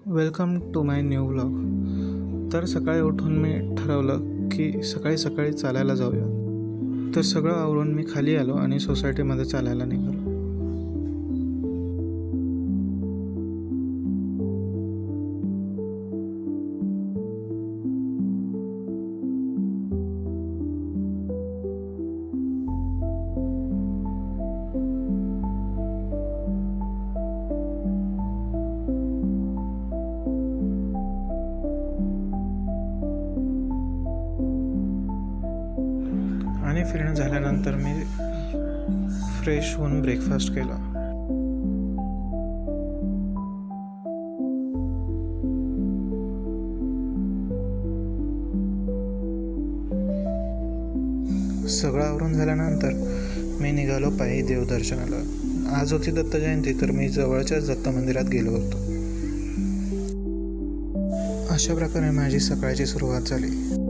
Welcome to my new vlog. तर सकाळी उठून मी ठरवलं की सकाळी सकाळी चालायला जाऊया. तर सगळं आवरून मी खाली आलो आणि सोसायटीमध्ये चालायला निघालो. आणि फिरणं झाल्यानंतर मी फ्रेश होऊन ब्रेकफास्ट केला. सगळं आवरून झाल्यानंतर मी निघालो पायी देवदर्शनाला. आज होती दत्त जयंती, तर मी जवळच्याच दत्त मंदिरात गेलो होतो. अशा प्रकारे माझी सकाळची सुरुवात झाली.